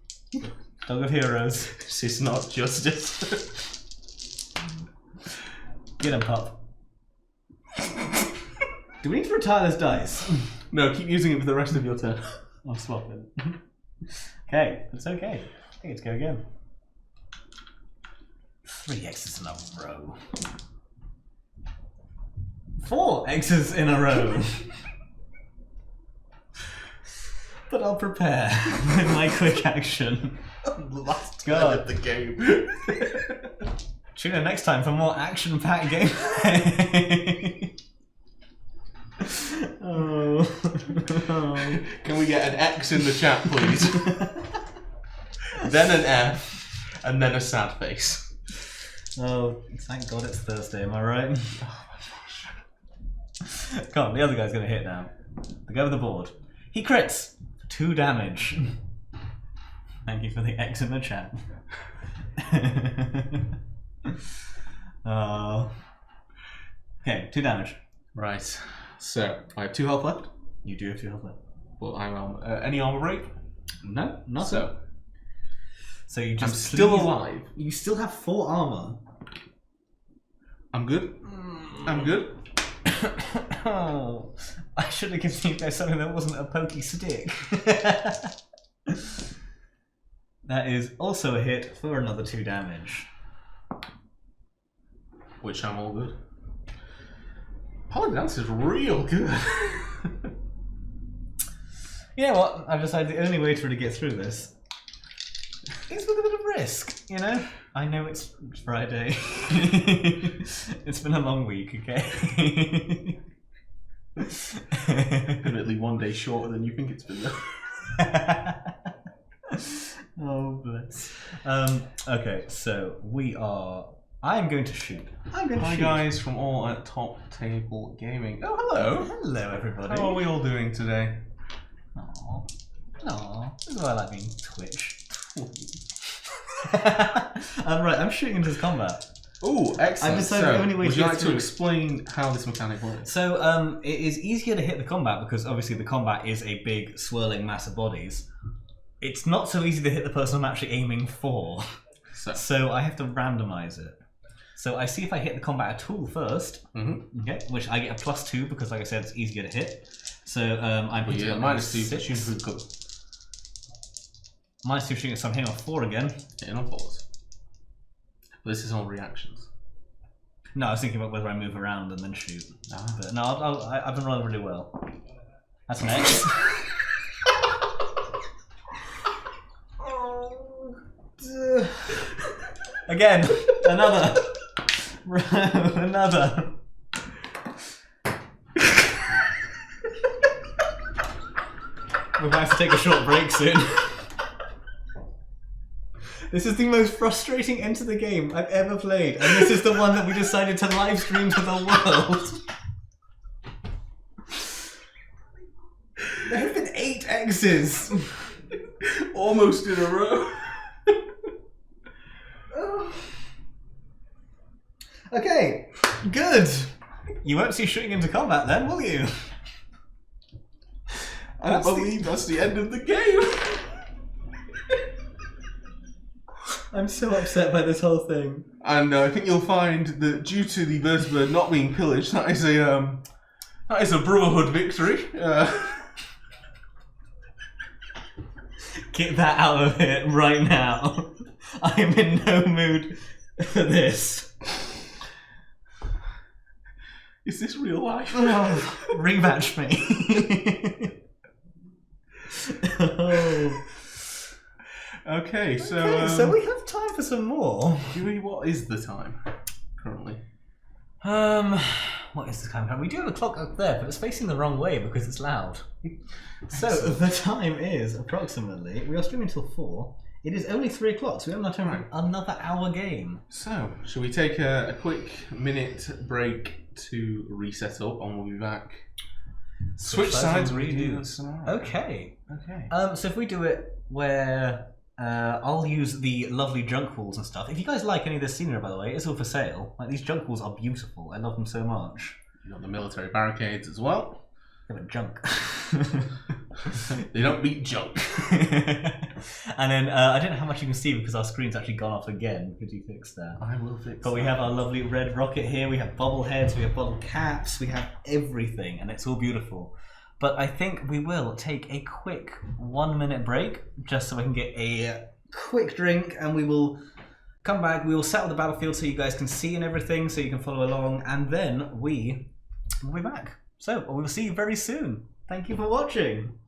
Dog of heroes. This is not justice. Get him, pup. Do we need to retire this dice? No, keep using it for the rest of your turn. I'll swap it. Okay, it's okay. I think it's go again. 3 X's in a row. 4 X's in a row. But I'll prepare with my quick action. Last God. turn of the game. Tune in next time for more action-packed gameplay. Oh. Can we get an X in the chat, please? Then an F, and then a sad face. Oh, thank God it's Thursday, am I right? Come on, the other guy's gonna hit now. The guy with the board. He crits! 2 damage. Thank you for the X in the chat. Oh. Okay, 2 damage. Right. So I have 2 health left, You do have 2 health left. but I'm any armor break. No, not So So you I'm just still alive. You still have 4 armor. I'm good. I'm good. Oh, I should have given you guys something that wasn't a pokey stick. That is also a hit for another 2 damage. Which I'm all good. Paladin Danse is real good. You know what? I've decided the only way to really get through this is with a bit of risk, you know? I know it's Friday. It's been a long week, okay? Definitely one day shorter than you think it's been though. Oh, bless. Okay, so I'm going to shoot. Hi guys from all at Top Table Gaming. Oh, hello. Hello, everybody. How are we all doing today? Aww. Aww. This is why I like being Twitch. Right, I'm shooting into this combat. Oh, excellent. I decided the only way would to you get like to through- explain how this mechanic works? So, it is easier to hit the combat because obviously the combat is a big swirling mass of bodies. It's not so easy to hit the person I'm actually aiming for. So I have to randomize it. So I see if I hit the combat tool first, okay, which I get a +2 because, like I said, it's easier to hit. So I'm Well, hitting yeah, on -2 6. shooting through the cover. -2 shooting, so I'm hitting on 4 again. Hitting on 4s. But this is all reactions. No, I was thinking about whether I move around and then shoot. But no, I've been rolling really well. That's an X. Again, another. Another. We might have to take a short break soon. This is the most frustrating end to the game I've ever played, and this is the one that we decided to live stream to the world. There have been 8 X's. Almost in a row. Okay, good. You won't see shooting into combat then, will you? I don't believe that's the end of the game. I'm so upset by this whole thing. And I think you'll find that due to the Vertibird not being pillaged, that is a Brotherhood victory. Get that out of here right now. I am in no mood for this. Is this real life? Oh, rematch me. Oh. Okay, so Okay, so we have time for some more. what is the time currently? What is the time? We do have a clock up there, but it's facing the wrong way because it's loud. So Excellent. the time is approximately. We are streaming till 4. It is only 3 o'clock, so we have enough time for another hour game. So, shall we take a quick minute break to reset up, and we'll be back. Switch sides, redo the scenario. Okay. Okay. So if we do it where I'll use the lovely junk walls and stuff. If you guys like any of this scenery, by the way, it's all for sale. Like, these junk walls are beautiful. I love them so much. You got the military barricades as well. Yeah, but junk. They don't beat junk. And then I don't know how much you can see because our screen's actually gone off again. Could you fix that? I will fix But we have our lovely red rocket here, we have bobbleheads, we have bottle caps, we have everything, and it's all beautiful. But I think we will take a quick 1-minute break, just so I can get a quick drink, and we will come back, we will settle the battlefield so you guys can see and everything, so you can follow along, and then we will be back. So, we will see you very soon. Thank you for watching.